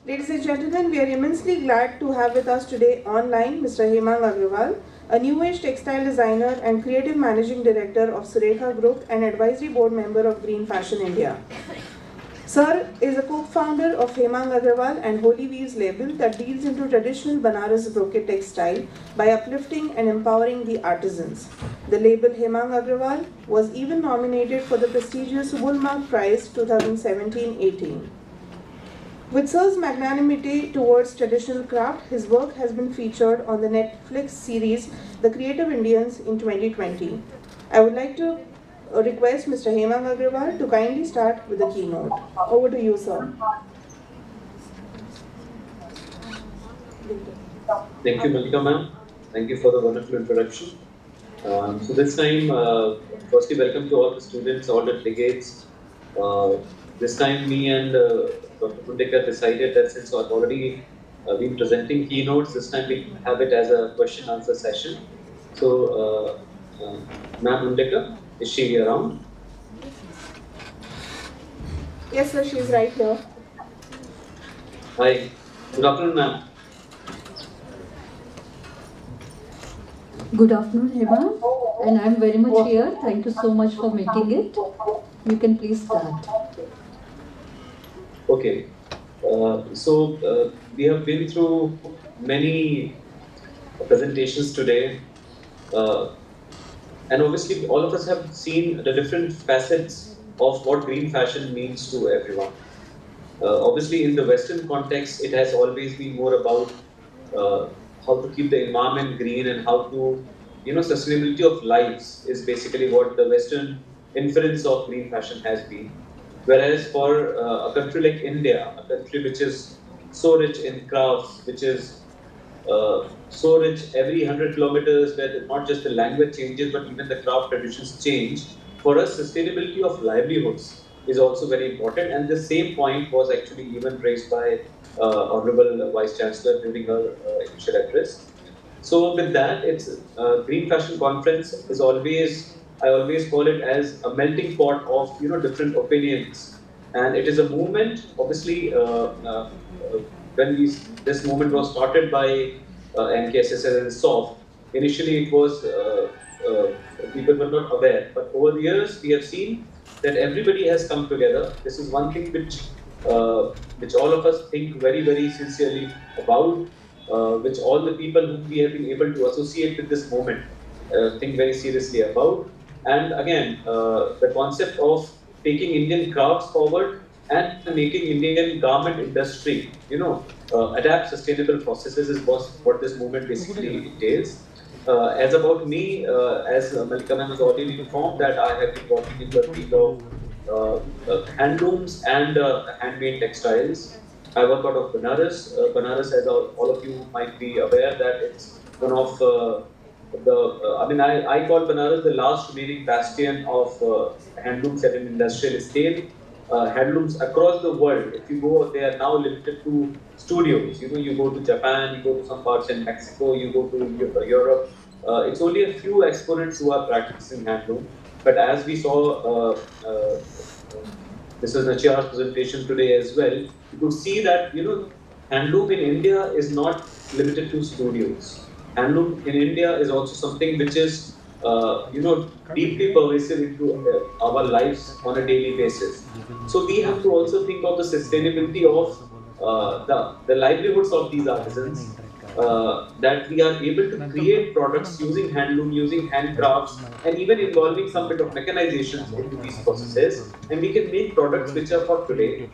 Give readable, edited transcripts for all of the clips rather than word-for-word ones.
Ladies and gentlemen, we are immensely glad to have with us today online Mr. Hemang Agrawal, a new age textile designer and creative managing director of Surekha Group and advisory board member of Green Fashion India. Sir is a co-founder of Hemang Agrawal and Holy Weaves label that deals into traditional Banaras brocade textile by uplifting and empowering the artisans. The label Hemang Agrawal was even nominated for the prestigious Woolmark Prize 2017-18. With Sir's magnanimity towards traditional craft, his work has been featured on the Netflix series The Creative Indians in 2020. I would like to request Mr. Hemang Agrawal to kindly start with the keynote. Over to you, sir. Thank you, Malika ma'am. Thank you for the wonderful introduction. So this time, firstly, welcome to all the students, all the delegates. This time, me and Dr. Pundekar decided that since I've already been presenting keynotes, this time we have it as a question-answer session. So, Ma'am Pundekar, is she around? Yes, sir, she is right here. Hi. Good afternoon, ma'am. Good afternoon, Hema, and I'm very much here. Thank you so much for making it. You can please start. Okay. We have been through many presentations today, and obviously all of us have seen the different facets of what green fashion means to everyone. Obviously, in the Western context, it has always been more about how to keep the environment green and how to, sustainability of lives is basically what the Western inference of green fashion has been. Whereas for a country like India, a country which is so rich in crafts, which is so rich every 100 kilometers, where not just the language changes, but even the craft traditions change, for us, sustainability of livelihoods is also very important. And the same point was actually even raised by Honorable Vice Chancellor during her initial address. So with that, it's Green Fashion Conference is always, I always call it as a melting pot of different opinions, and it is a movement. Obviously, when this movement was started by NKSSL and SOF, initially it was people were not aware, but over the years we have seen that everybody has come together. This is one thing which all of us think very, very sincerely about, which all the people whom we have been able to associate with this moment think very seriously about. And again, the concept of taking Indian crafts forward and making Indian garment industry, adapt sustainable processes is what this movement basically entails. As about me, as Malika ma'am has already informed, that I have been working in the field of handlooms and handmade textiles. I work out of Banaras. Banaras, as all of you might be aware, that it's one of I call Banaras the last remaining bastion of handlooms at an industrial scale. Handlooms across the world, if you go, they are now limited to studios. You go to Japan, you go to some parts in Mexico, you go to Europe. It's only a few exponents who are practicing handloom. But as we saw, Mrs. Nachiar's presentation today as well, you could see that handloom in India is not limited to studios. Handloom in India is also something which is deeply pervasive into our lives on a daily basis. So we have to also think of the sustainability of the livelihoods of these artisans, that we are able to create products using handloom, using handcrafts, and even involving some bit of mechanization into these processes. And we can make products which are for today,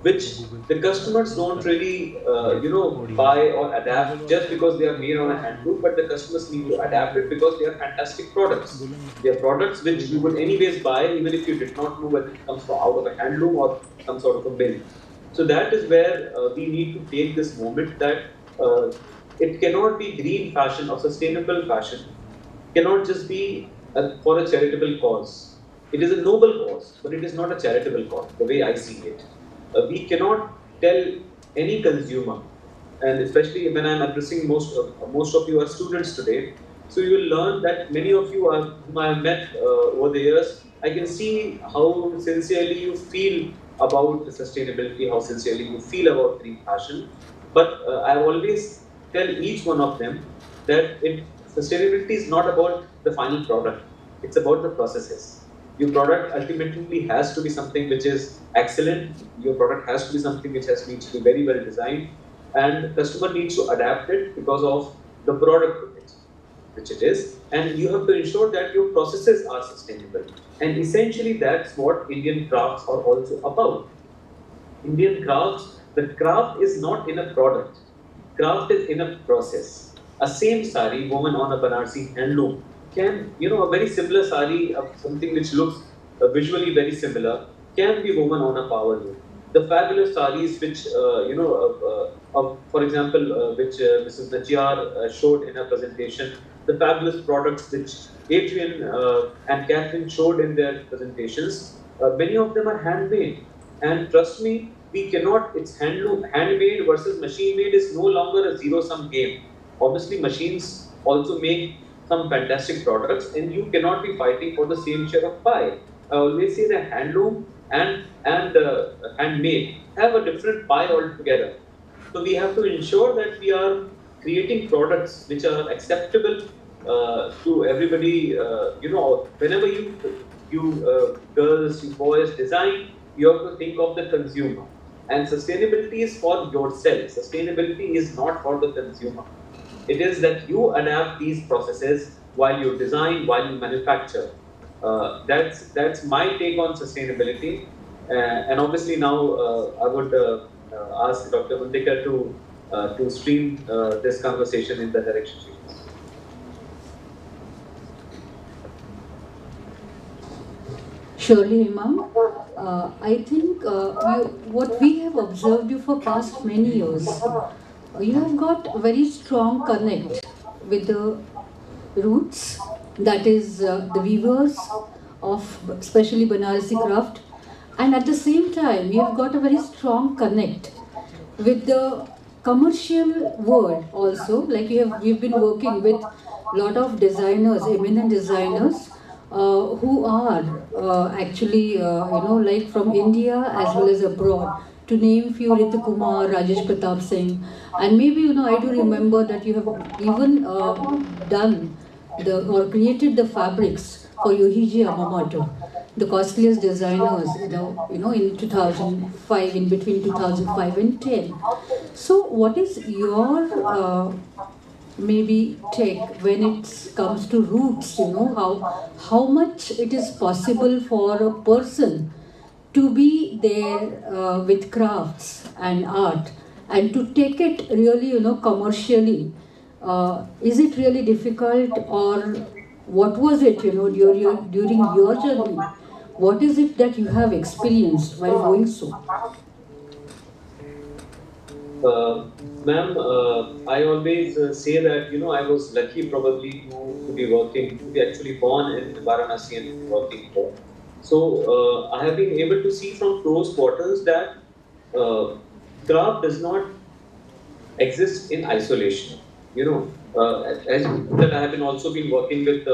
which the customers don't really, buy or adapt just because they are made on a handloom, but the customers need to adapt it because they are fantastic products. They are products which you would anyways buy, even if you did not know whether it comes from out of a handloom or some sort of a mill. So that is where we need to take this moment that it cannot be green fashion or sustainable fashion, cannot just be for a charitable cause. It is a noble cause, but it is not a charitable cause, the way I see it. We cannot tell any consumer, and especially when I'm addressing most of you are students today, so you will learn that many of you whom I have met over the years, I can see how sincerely you feel about the sustainability, how sincerely you feel about green fashion. But I always tell each one of them that sustainability is not about the final product, it's about the processes. Your product ultimately has to be something which is excellent, your product has to be something which needs to be very well designed, and customer needs to adapt it because of the product which it is, and you have to ensure that your processes are sustainable. And essentially that's what Indian crafts are also about. Indian crafts, the craft is not in a product, craft is in a process. A same sari woven on a Banarsi handloom can, a very similar sari, something which looks visually very similar, can be woven on a power loom. The fabulous saris which, for example, which Mrs. Najjar showed in her presentation, the fabulous products which Adrian and Catherine showed in their presentations, many of them are handmade. And trust me, we cannot, it's handmade versus machine made is no longer a zero-sum game. Obviously, machines also make some fantastic products, and you cannot be fighting for the same share of pie. I always say that handloom and handmade have a different pie altogether. So we have to ensure that we are creating products which are acceptable to everybody. Whenever you girls, you boys design, you have to think of the consumer. And sustainability is for yourself. Sustainability is not for the consumer. It is that you adapt these processes while you design, while you manufacture. That's my take on sustainability. And obviously now I would ask Dr. Hundekar to stream this conversation in the direction she wants. Surely, Hemang. I think what we have observed you for past many years, you have got very strong connect with the roots, that is the weavers of especially Banarasi craft, and at the same time you have got a very strong connect with the commercial world also. Like we've been working with a lot of designers, eminent designers, who are actually like from India as well as abroad. To name few, Ritu Kumar, Rajesh Pratap Singh, and maybe I do remember that you have even done or created the fabrics for Yohiji Yamamoto, the costliest designers, in 2005, in between 2005 and 10. So, what is your maybe take when it comes to roots? How much it is possible for a person to be there with crafts and art and to take it really commercially. Is it really difficult, or what was it during your journey? What is it that you have experienced while doing so? Ma'am, I always say that I was lucky probably to be actually born in Varanasi and working here. So I have been able to see from close quarters that craft does not exist in isolation. As that I have been also been working with.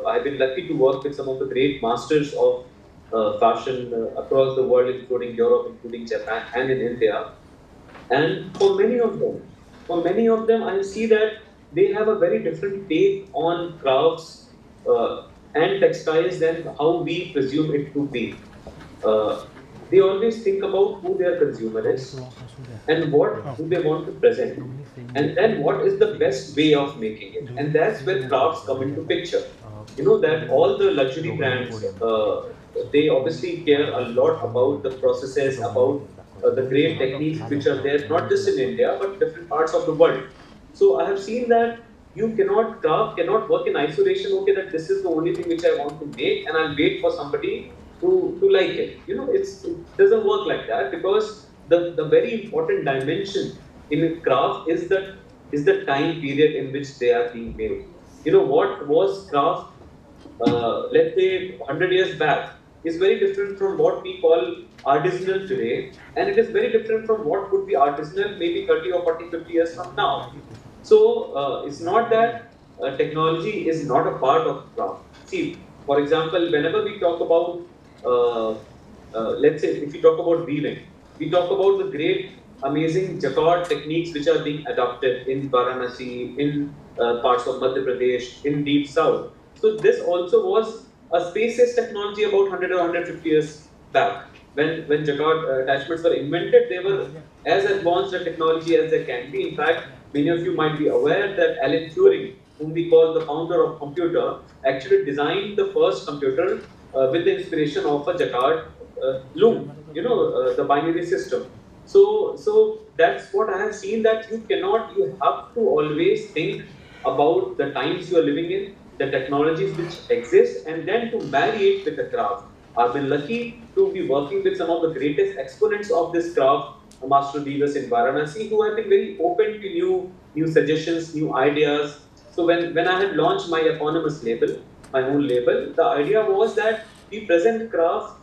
I have been lucky to work with some of the great masters of fashion across the world, including Europe, including Japan, and in India. And for many of them, I see that they have a very different take on crafts and textiles than how we presume it to be. They always think about who their consumer is and what do they want to present, and then what is the best way of making it. And that's where crafts come into picture. That all the luxury brands, they obviously care a lot about the processes, about the great techniques which are there, not just in India, but different parts of the world. So I have seen that craft cannot work in isolation, okay, that this is the only thing which I want to make and I'll wait for somebody to like it. It doesn't work like that, because the very important dimension in a craft is the time period in which they are being made. What was craft, let's say 100 years back, is very different from what we call artisanal today, and it is very different from what could be artisanal maybe 30 or 40, 50 years from now. So it's not that technology is not a part of craft. See, for example, whenever we talk about let's say if we talk about weaving, we talk about the great, amazing jacquard techniques which are being adopted in Varanasi, in parts of Madhya Pradesh, in deep south. So this also was a space-age technology about 100 or 150 years back. When jacquard attachments were invented, they were as advanced a technology as they can be. In fact, many of you might be aware that Alan Turing, whom we call the founder of computer, actually designed the first computer with the inspiration of a jacquard loom, the binary system. So that's what I have seen, that you have to always think about the times you are living in, the technologies which exist, and then to marry it with the craft. I've been lucky to be working with some of the greatest exponents of this craft, master weavers in Varanasi, who have been very open to new suggestions, new ideas. So when I had launched my eponymous label, my own label, the idea was that we present craft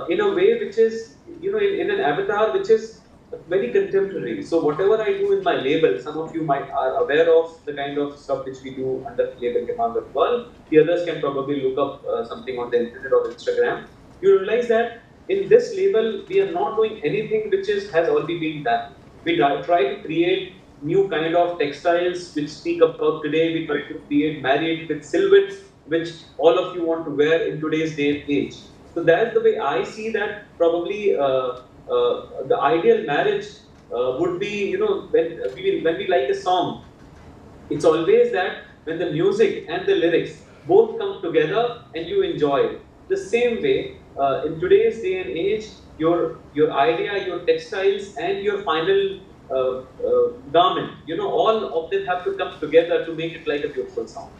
in a way which is, in an avatar which is very contemporary. So whatever I do in my label, some of you might are aware of the kind of stuff which we do under the label Hemang Agarwal. The others can probably look up something on the internet or Instagram. You realize that in this label, we are not doing anything which has already been done. We try to create new kind of textiles which speak about today. We try to create, marry it with silhouettes which all of you want to wear in today's day and age. So that's the way I see that probably the ideal marriage would be, when we like a song, it's always that when the music and the lyrics both come together and you enjoy it. The same way, in today's day and age, your idea, your textiles, and your final garment, all of them have to come together to make it like a beautiful song.